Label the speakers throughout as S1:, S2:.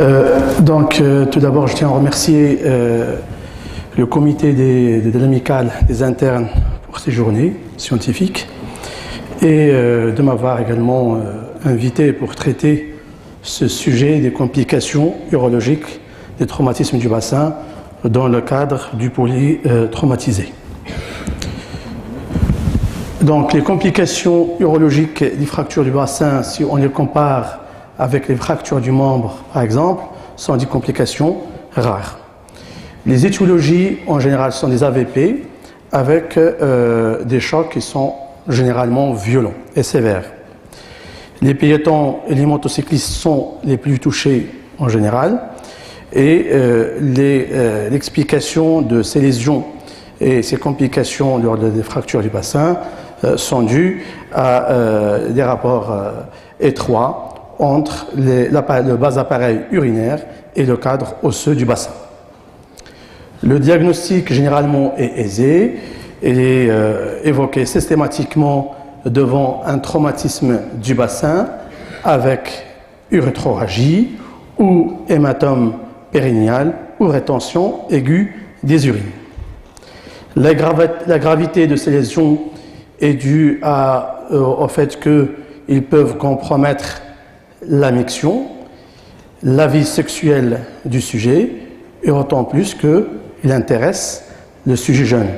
S1: Tout d'abord, je tiens à remercier le comité de l'amicale des internes pour ces journées scientifiques et de m'avoir également invité pour traiter ce sujet des complications urologiques des traumatismes du bassin dans le cadre du polytraumatisé. Donc les complications urologiques des fractures du bassin, si on les compare avec les fractures du membre, par exemple, sont des complications rares. Les étiologies, en général, sont des AVP avec des chocs qui sont généralement violents et sévères. Les piétons et les motocyclistes sont les plus touchés en général et l'explication de ces lésions et ces complications lors des fractures du bassin sont dues à des rapports étroits entre le bas appareil urinaire et le cadre osseux du bassin. Le diagnostic généralement est aisé, il est évoqué systématiquement devant un traumatisme du bassin avec urétroragie ou hématome périnéal ou rétention aiguë des urines. La gravité de ces lésions est due au fait qu'ils peuvent compromettre la miction, la vie sexuelle du sujet, et autant plus qu'il intéresse le sujet jeune.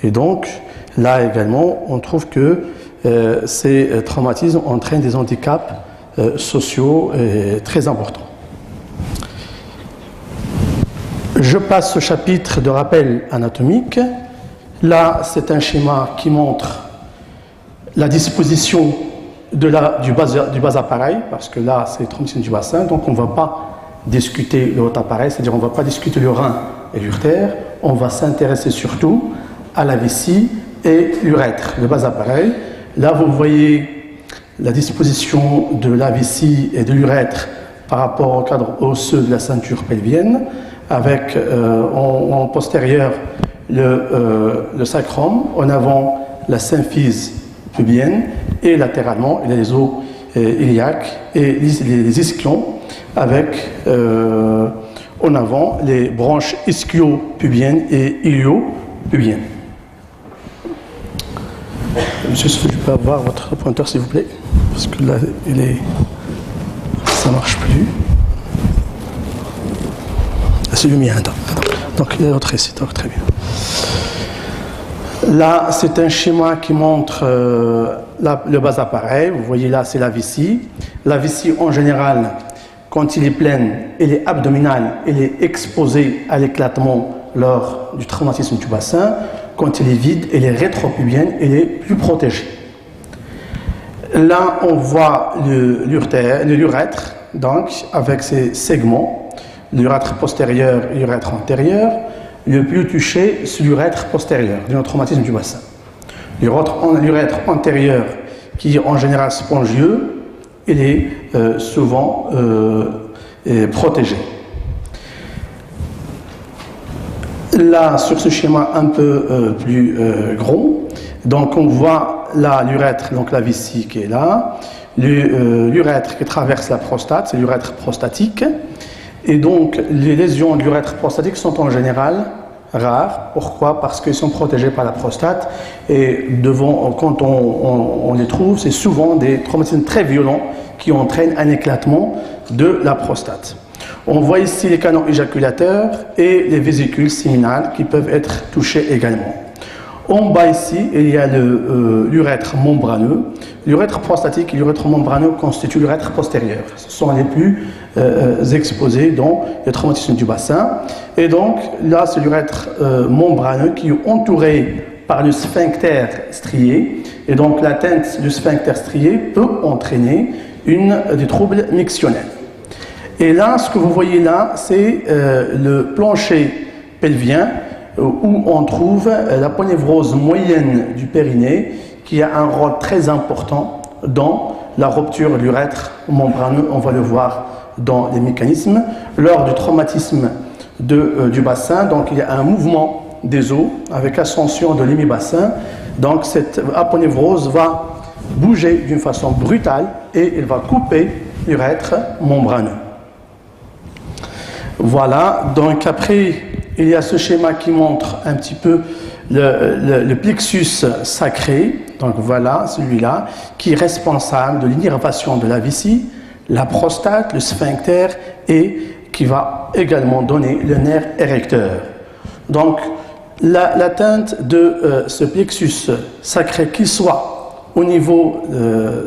S1: Et donc, là également, on trouve que ces traumatismes entraînent des handicaps sociaux très importants. Je passe au chapitre de rappel anatomique. Là, c'est un schéma qui montre la disposition du bas appareil, parce que là, c'est le traumatisme du bassin, donc on ne va pas discuter le haut appareil, c'est-à-dire on ne va pas discuter le rein et l'urtère, on va s'intéresser surtout à la vessie et l'urètre, le bas appareil. Là, vous voyez la disposition de la vessie et de l'urètre par rapport au cadre osseux de la ceinture pelvienne, avec en postérieur le sacrum, en avant la symphyse pubienne, et latéralement il y a les os iliaques et les ischions, avec en avant les branches ischio-pubiennes et ilio-pubiennes. Monsieur, je peux avoir votre pointeur s'il vous plaît, parce que là ça ne marche plus. C'est le mien, donc il y a l'autre ici, donc très bien. Là, c'est un schéma qui montre le bas appareil. Vous voyez là, c'est la vessie. La vessie, en général, quand il est pleine, elle est abdominale, elle est exposée à l'éclatement lors du traumatisme du bassin. Quand elle est vide, elle est rétropubienne, elle est plus protégée. Là, on voit l'urètre, donc, avec ses segments, l'urètre postérieur et l'urètre antérieur. Le plus touché, c'est l'urètre postérieur, du traumatisme du bassin. L'urètre antérieur, qui est en général spongieux, il est souvent protégé. Là, sur ce schéma un peu plus gros, donc on voit là l'urètre, donc la vessie qui est là, l'urètre qui traverse la prostate, c'est l'urètre prostatique. Et donc, les lésions de l'urètre prostatique sont en général rares. Pourquoi? Parce qu'ils sont protégés par la prostate. Et quand on les trouve, c'est souvent des traumatismes très violents qui entraînent un éclatement de la prostate. On voit ici les canaux éjaculateurs et les vésicules séminales qui peuvent être touchés également. En bas ici, il y a l'urètre membraneux. L'urètre prostatique et l'urètre membraneux constituent l'urètre postérieur. Ce sont les plus exposés dans le traumatisme du bassin. Et donc, là, c'est l'urètre membraneux qui est entouré par le sphincter strié. Et donc, l'atteinte du sphincter strié peut entraîner des troubles mictionnels. Et là, ce que vous voyez là, c'est le plancher pelvien, où on trouve la ponévrose moyenne du périnée qui a un rôle très important dans la rupture de l'urètre membraneux, on va le voir dans les mécanismes. Lors du traumatisme du bassin, donc il y a un mouvement des os avec ascension de l'hémibassin, donc cette aponévrose va bouger d'une façon brutale et elle va couper l'urètre membraneux. Voilà, donc après, il y a ce schéma qui montre un petit peu le plexus sacré, donc voilà, celui-là, qui est responsable de l'innervation de la vessie, la prostate, le sphincter, et qui va également donner le nerf érecteur. Donc, l'atteinte de ce plexus sacré, qu'il soit au niveau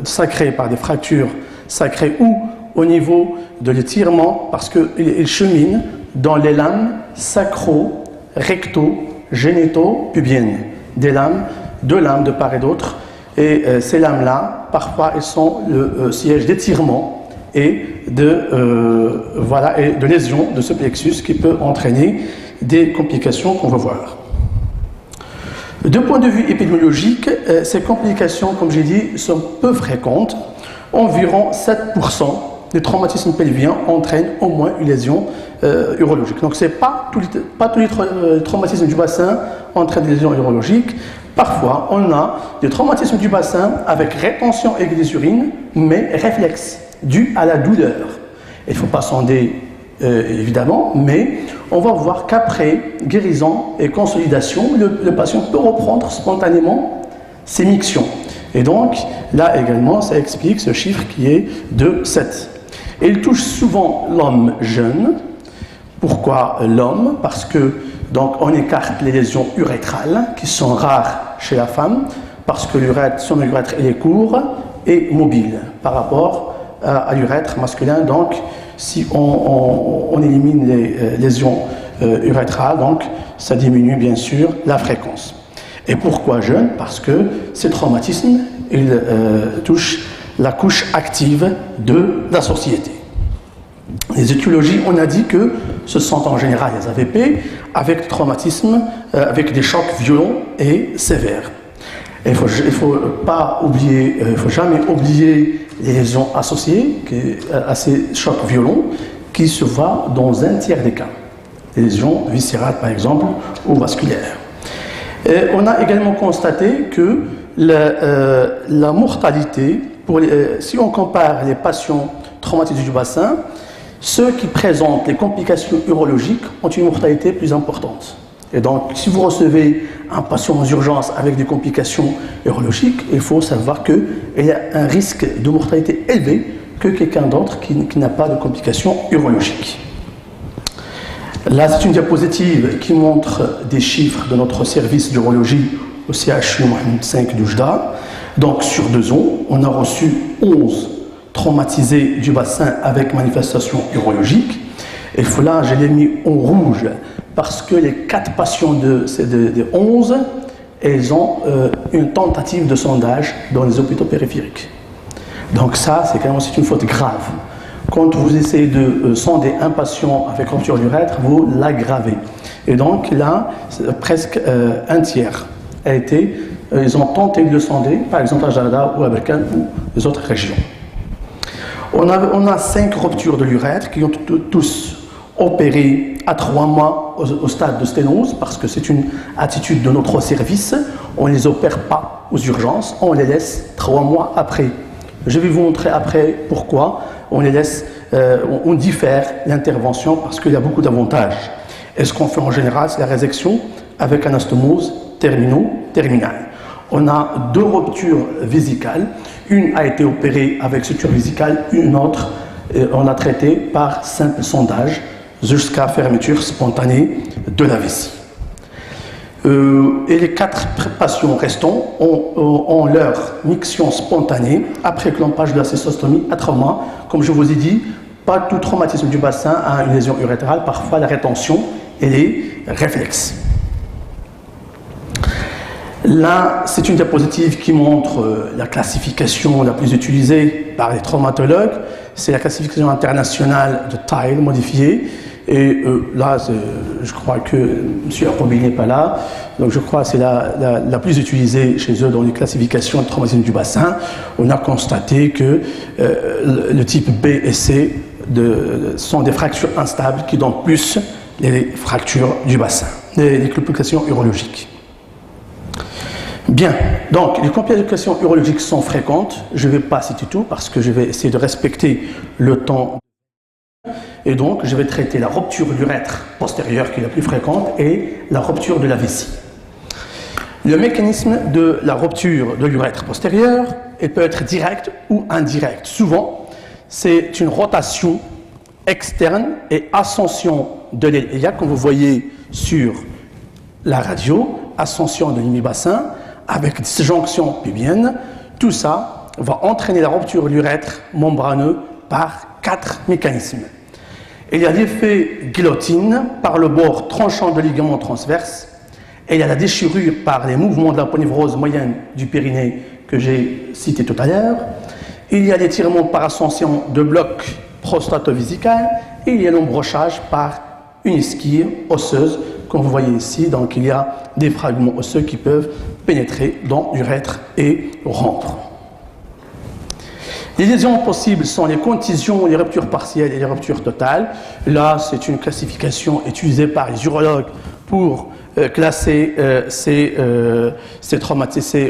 S1: sacré par des fractures sacrées ou au niveau de l'étirement, parce qu'il chemine dans les lames sacro-recto-génito-pubiennes, deux lames de part et d'autre, et ces lames-là, parfois, elles sont le siège d'étirement et de lésion de ce plexus qui peut entraîner des complications qu'on va voir. De point de vue épidémiologique, ces complications, comme j'ai dit, sont peu fréquentes. Environ 7% des traumatismes pelviens entraînent au moins une lésion urologique. Donc, pas tous les traumatismes du bassin entraînent des lésions urologiques. Parfois, on a des traumatismes du bassin avec rétention aiguë des urines, mais réflexe, dû à la douleur. Il ne faut pas sonder, évidemment, mais on va voir qu'après guérison et consolidation, le patient peut reprendre spontanément ses mictions. Et donc, là également, ça explique ce chiffre qui est de 7. Et il touche souvent l'homme jeune. Pourquoi l'homme? Parce que donc, on écarte les lésions urétrales, qui sont rares chez la femme, parce que son urètre il est court et mobile par rapport à l'urètre masculin. Donc, si on élimine les lésions urétrales, donc, ça diminue bien sûr la fréquence. Et pourquoi jeune? Parce que ces traumatismes, ils touchent la couche active de la société. Les étiologies, on a dit que ce sont en général les AVP avec traumatisme, avec des chocs violents et sévères. Il faut jamais oublier les lésions associées à ces chocs violents qui se voient dans un tiers des cas. Les lésions viscérales par exemple ou vasculaires. Et on a également constaté que la mortalité, si on compare les patients traumatisés du bassin, ceux qui présentent les complications urologiques ont une mortalité plus importante. Et donc, si vous recevez un patient aux urgences avec des complications urologiques, il faut savoir qu'il y a un risque de mortalité élevé que quelqu'un d'autre qui n'a pas de complications urologiques. Là, c'est une diapositive qui montre des chiffres de notre service d'urologie au CHU Mohamed V d'Oujda. Donc, sur 2 ans, on a reçu 11 traumatisés du bassin avec manifestation urologique. Et là, je l'ai mis en rouge parce que les 4 patients des 11, elles ont une tentative de sondage dans les hôpitaux périphériques. Donc ça, c'est une faute grave. Quand vous essayez de sonder un patient avec rupture d'urètre, vous l'aggravez. Et donc là, presque un tiers ils ont tenté de le sonder, par exemple à Jarada ou à Berkane ou les autres régions. On a 5 ruptures de l'urètre qui ont tous opéré à 3 mois au stade de sténose, parce que c'est une attitude de notre service. On ne les opère pas aux urgences, on les laisse 3 mois après. Je vais vous montrer après pourquoi on les laisse, on diffère l'intervention parce qu'il y a beaucoup d'avantages. Et ce qu'on fait en général, c'est la résection avec anastomose terminale. On a 2 ruptures vésicales. Une a été opérée avec suture vésicale, une autre, on a traité par simple sondage jusqu'à fermeture spontanée de la vessie. Et les 4 patients restants ont leur miction spontanée après clampage de la cystostomie à 3 mois. Comme je vous ai dit, pas tout traumatisme du bassin a une lésion urétrale, parfois la rétention et les réflexes. Là, c'est une diapositive qui montre la classification la plus utilisée par les traumatologues. C'est la classification internationale de Tile modifiée. Et là, je crois que M. Akobi n'est pas là. Donc je crois que c'est la plus utilisée chez eux dans les classifications de traumatisme du bassin. On a constaté que le type B et C sont des fractures instables qui donnent plus les fractures du bassin, les complications urologiques. Bien, donc les complications urologiques sont fréquentes. Je ne vais pas citer tout parce que je vais essayer de respecter le temps. Et donc, je vais traiter la rupture de l'urètre postérieur qui est la plus fréquente et la rupture de la vessie. Le mécanisme de la rupture de l'urètre postérieur, il peut être direct ou indirect. Souvent, c'est une rotation externe et ascension de l'aile iliaque, comme vous voyez sur la radio, ascension de l'hémibassin avec disjonction pubienne. Tout ça va entraîner la rupture de l'urètre membraneux par 4 mécanismes. Il y a l'effet guillotine par le bord tranchant de ligament transverse, et il y a la déchirure par les mouvements de la ponévrose moyenne du périnée que j'ai cité tout à l'heure. Il y a l'étirement par ascension de bloc prostato-vésical et il y a l'embrochage par une ischie osseuse, comme vous voyez ici. Donc il y a des fragments osseux qui peuvent pénétrer dans l'urètre et rompre. Les lésions possibles sont les contusions, les ruptures partielles et les ruptures totales. Là, c'est une classification utilisée par les urologues pour classer ces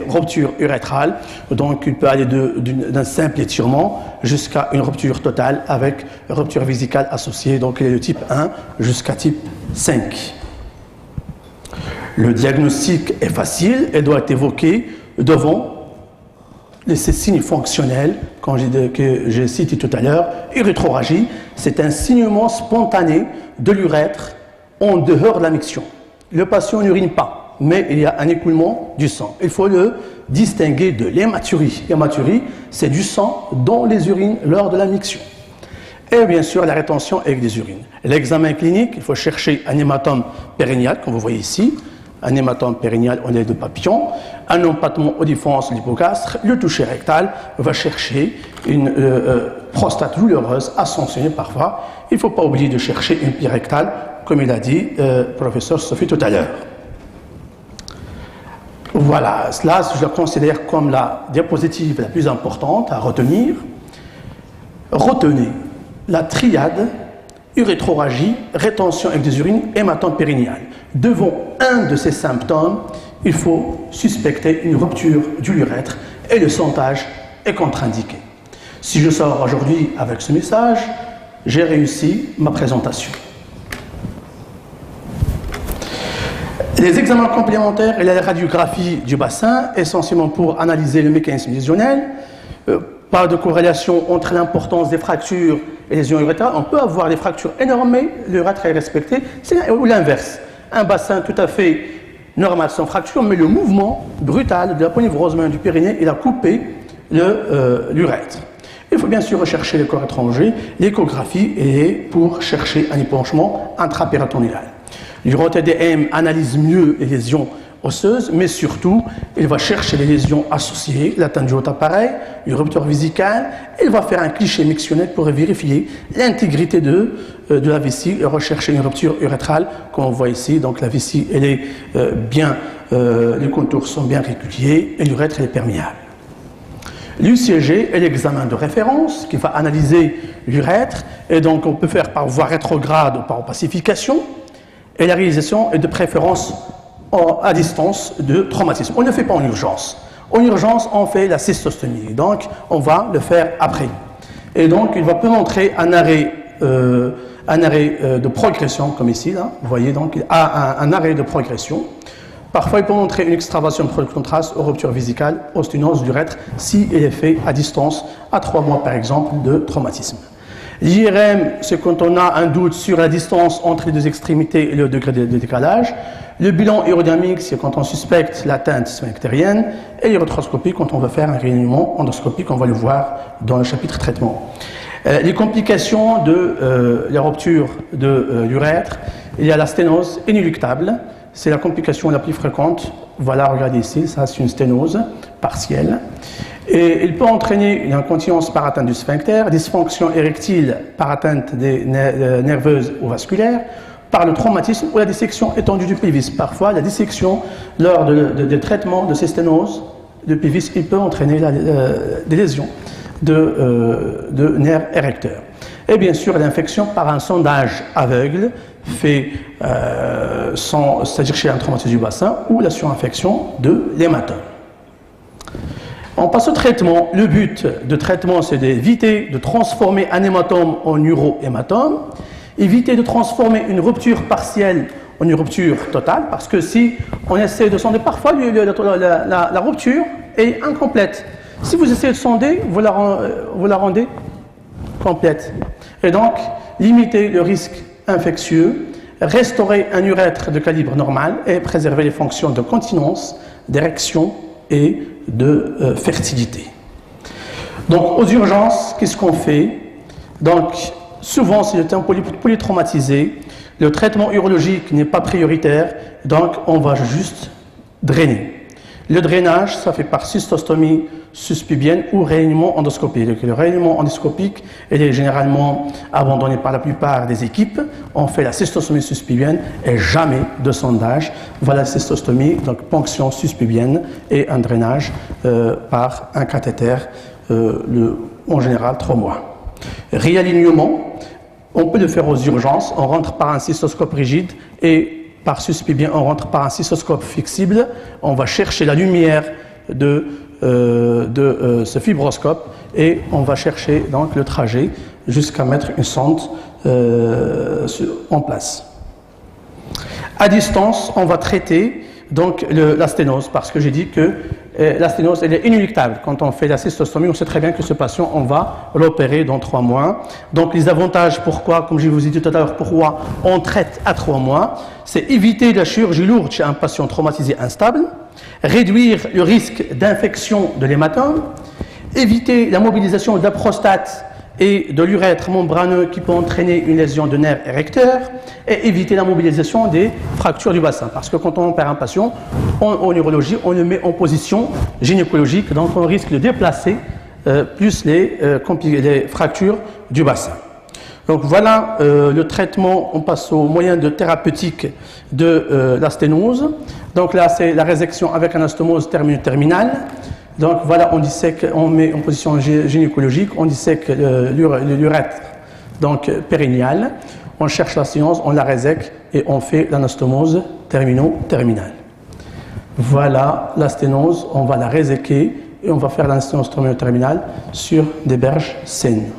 S1: ruptures urétrales. Donc, il peut aller d'un simple étirement jusqu'à une rupture totale avec rupture vésicale associée. Donc, il est de type 1 jusqu'à type 5. Le diagnostic est facile et doit être évoqué devant ces signes fonctionnels que j'ai cité tout à l'heure. Urétroragie, c'est un saignement spontané de l'urètre en dehors de la miction. Le patient n'urine pas, mais il y a un écoulement du sang. Il faut le distinguer de l'hématurie. L'hématurie, c'est du sang dans les urines lors de la miction. Et bien sûr, la rétention avec des urines. L'examen clinique, il faut chercher un hématome périnéal, comme vous voyez ici, un hématome périnéal en lait de papillon, un empattement aux défenses l'hypocastre, le toucher rectal va chercher une prostate douloureuse, ascensionnée parfois. Il ne faut pas oublier de chercher une pie rectale, comme il a dit professeur Sophie tout à l'heure. Voilà, cela je la considère comme la diapositive la plus importante à retenir. Retenez la triade urétroragie, rétention avec des urines, hématome périnéal. Devant un de ces symptômes, il faut suspecter une rupture de l'urètre et le sondage est contre-indiqué. Si je sors aujourd'hui avec ce message, j'ai réussi ma présentation. Les examens complémentaires et la radiographie du bassin, essentiellement pour analyser le mécanisme lésionnel. Pas de corrélation entre l'importance des fractures et les lésions urétrales. On peut avoir des fractures énormes, mais l'urètre est respecté, ou l'inverse. Un bassin tout à fait normal sans fracture, mais le mouvement brutal de la ponévrose du périnée, il a coupé l'urètre. Il faut bien sûr rechercher les corps étrangers, l'échographie et pour chercher un épanchement intrapéritonéal. L'URO-TDM analyse mieux les lésions osseuses, mais surtout, il va chercher les lésions associées, l'atteinte du haut appareil, une rupture vésicale, il va faire un cliché mictionnel pour vérifier l'intégrité de la vessie et rechercher une rupture urétrale, comme on voit ici. Donc la vessie, elle est les contours sont bien réguliers et l'urètre est perméable. L'UCG est l'examen de référence qui va analyser l'urètre, et donc on peut faire par voie rétrograde ou par opacification, et la réalisation est de préférence à distance de traumatisme. On ne le fait pas en urgence. En urgence, on fait la cystostomie. Donc, on va le faire après. Et donc, il va peut montrer un arrêt de progression, comme ici. Là. Vous voyez, donc, il a un arrêt de progression. Parfois, il peut montrer une extravasation de contraste aux ruptures vésicales, aux sténoses du l'urètre, si il est fait à distance, à 3 mois, par exemple, de traumatisme. L'IRM, c'est quand on a un doute sur la distance entre les deux extrémités et le degré de décalage. Le bilan aérodynamique, c'est quand on suspecte l'atteinte sphinctérienne. Et l'urétroscopie, quand on veut faire un réalignement endoscopique, on va le voir dans le chapitre traitement. Les complications de la rupture de l'urètre, il y a la sténose inéluctable. C'est la complication la plus fréquente. Voilà, regardez ici, ça c'est une sténose partielle. Et il peut entraîner une incontinence par atteinte du sphincter, dysfonction érectile par atteinte des nerveuses ou vasculaires, par le traumatisme ou la dissection étendue du pelvis. Parfois, la dissection lors des traitements de ces sténoses de pelvis, il peut entraîner des lésions de nerfs érecteurs. Et bien sûr, l'infection par un sondage aveugle fait c'est-à-dire chez un traumatisme du bassin ou la surinfection de l'hématome. On passe au traitement. Le but de traitement, c'est d'éviter de transformer un hématome en neurohématome, éviter de transformer une rupture partielle en une rupture totale, parce que si on essaie de sonder, parfois la rupture est incomplète. Si vous essayez de sonder, vous la rendez complète. Et donc, limiter le risque infectieux, restaurer un urètre de calibre normal et préserver les fonctions de continence, d'érection et de fertilité. Donc, aux urgences, qu'est-ce qu'on fait? Donc, souvent, si le temps polytraumatisé, le traitement urologique n'est pas prioritaire, donc on va juste drainer. Le drainage, ça fait par cystostomie suspubienne ou réanimement endoscopique. Le réanimement endoscopique, il est généralement abandonné par la plupart des équipes. On fait la cystostomie suspubienne et jamais de sondage. Voilà la cystostomie, donc ponction suspubienne et un drainage par un cathéter, en général 3 mois. Réalignement, on peut le faire aux urgences. On rentre par un cystoscope rigide et par suspubien, on rentre par un cystoscope flexible. On va chercher la lumière de ce fibroscope et on va chercher donc le trajet jusqu'à mettre une sonde en place. À distance, on va traiter donc la sténose, parce que j'ai dit que la sténose elle est inéluctable. Quand on fait la cystostomie, on sait très bien que ce patient, on va l'opérer dans 3 mois. Donc les avantages, pourquoi, comme je vous ai dit tout à l'heure, pourquoi on traite à 3 mois, c'est éviter la chirurgie lourde chez un patient traumatisé instable, réduire le risque d'infection de l'hématome, éviter la mobilisation de la prostate et de l'urètre membraneux qui peut entraîner une lésion de nerf érecteur, et éviter la mobilisation des fractures du bassin. Parce que quand on opère un patient en urologie, on le met en position gynécologique, donc on risque de déplacer plus les fractures du bassin. Donc voilà le traitement, on passe aux moyens de thérapeutique de la sténose. Donc là, c'est la résection avec anastomose terminale. Donc voilà, on dissèque, on met en position gynécologique, on dissèque l'urètre donc périnéal, on cherche la sténose, on la résèque et on fait l'anastomose terminale. Voilà la sténose, on va la réséquer et on va faire l'anastomose terminale sur des berges saines.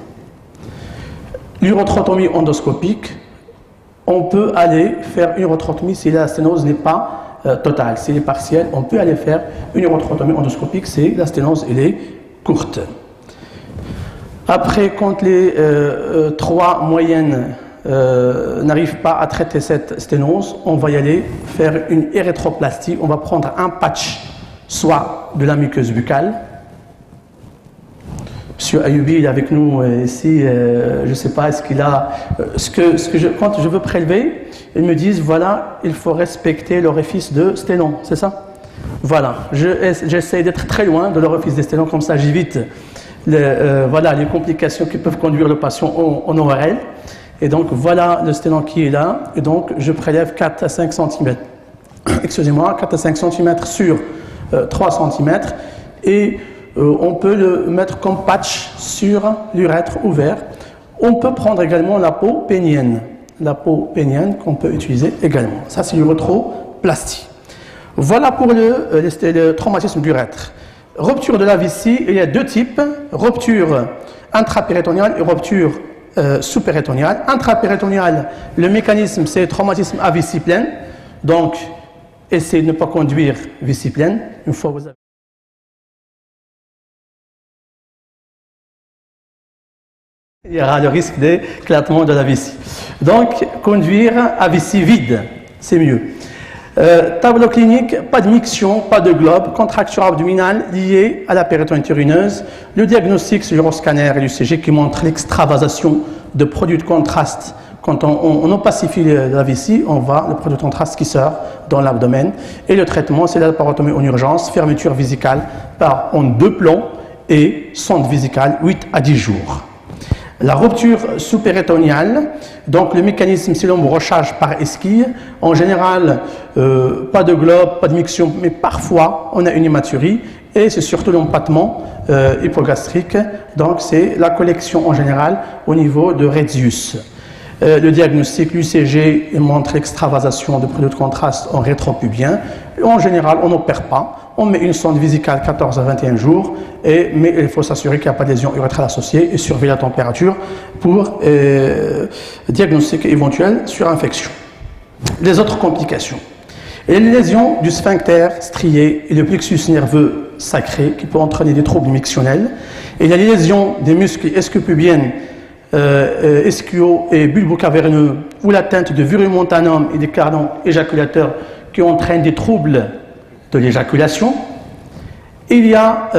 S1: L'urotrotomie endoscopique, on peut aller faire une urotrotomie si la sténose n'est pas totale. Si elle est partielle, on peut aller faire une urotrotomie endoscopique si la sténose elle est courte. Après, quand les 3 moyennes n'arrivent pas à traiter cette sténose, on va y aller faire une érythroplastie. On va prendre un patch, soit de la muqueuse buccale. Monsieur Ayoubi, il est avec nous ici, je ne sais pas, est-ce qu'il a... quand je veux prélever, ils me disent, voilà, il faut respecter l'orifice de sténon, c'est ça? Voilà, j'essaie d'être très loin de l'orifice de sténon, comme ça j'évite les complications qui peuvent conduire le patient en ORL. Et donc voilà le sténon qui est là, et donc je prélève 4 à 5 cm, excusez-moi, 4 à 5 cm sur 3 cm, et on peut le mettre comme patch sur l'urètre ouvert. On peut prendre également la peau pénienne qu'on peut utiliser également. Ça, c'est l'urétroplastie. Voilà pour le traumatisme d'urètre. Rupture de la vessie, il y a 2 types, rupture intrapéritonéale et rupture sous-péritonéale. Intrapéritonéale, le mécanisme, c'est traumatisme à vessie pleine. Donc, essayez de ne pas conduire vessie pleine. Une fois vous avez... Il y aura le risque d'éclatement de la vessie. Donc, conduire à vessie vide, c'est mieux. Tableau clinique, pas de miction, pas de globe, contracture abdominale liée à la péritonite urineuse. Le diagnostic, c'est l'uroscanner et l'UCG qui montre l'extravasation de produits de contraste. Quand on opacifie la vessie, on voit le produit de contraste qui sort dans l'abdomen. Et le traitement, c'est la laparotomie en urgence, fermeture vésicale en 2 plans et sonde vésicale 8 à 10 jours. La rupture sous-péritonéale, donc le mécanisme c'est l'embrochage par esquille. En général, pas de globe, pas de miction, mais parfois on a une hématurie et c'est surtout l'empattement hypogastrique. Donc c'est la collection en général au niveau de radius. Le diagnostic, l'UCG montre l'extravasation de produits de contraste en rétropubien. En général, on n'opère pas. On met une sonde vésicale 14 à 21 jours, mais il faut s'assurer qu'il n'y a pas de lésion urétrale associée et surveiller la température pour diagnostic éventuel sur infection. Les autres complications. Et les lésions du sphincter strié et le plexus nerveux sacré qui peut entraîner des troubles mictionnels. Et il y a les lésions des muscles ischiopubiennes, ischio et bulbo-caverneux ou l'atteinte de virumontanum et des canaux éjaculateurs qui entraînent des troubles de l'éjaculation. Il y a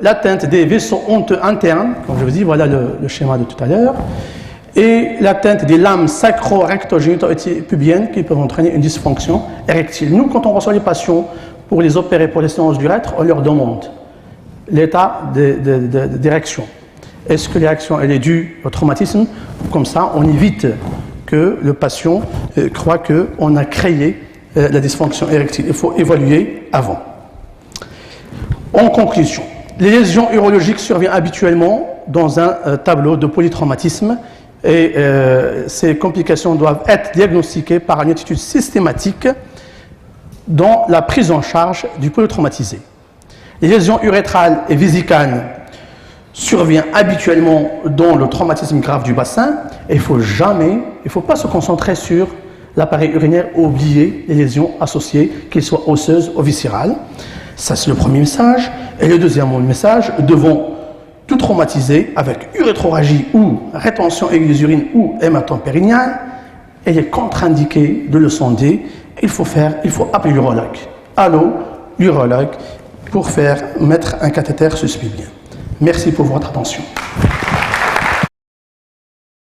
S1: l'atteinte des vaisseaux honteux internes, comme je vous dis, voilà le schéma de tout à l'heure, et l'atteinte des lames sacro-recto-génito-pubiennes qui peuvent entraîner une dysfonction érectile. Nous, quand on reçoit les patients pour les opérer pour les séances d'urètre, on leur demande l'état d'érection. Est-ce que l'érection elle est due au traumatisme? Comme ça, on évite que le patient croit qu'on a créé la dysfonction érectile. Il faut évaluer avant. En conclusion, les lésions urologiques surviennent habituellement dans un tableau de polytraumatisme et ces complications doivent être diagnostiquées par une étude systématique dans la prise en charge du polytraumatisé. Les lésions urétrales et vésicales surviennent habituellement dans le traumatisme grave du bassin et il ne faut pas se concentrer sur l'appareil urinaire, oublier les lésions associées, qu'elles soient osseuses ou viscérales. Ça, c'est le premier message. Et le deuxième message, devant tout traumatiser avec urétroragie ou rétention aiguë des urines ou hématome périnéal, il est contre-indiqué de le sonder. Il faut appeler l'urologue. Allô, l'urologue, pour mettre un cathéter suspibien. Merci pour votre attention.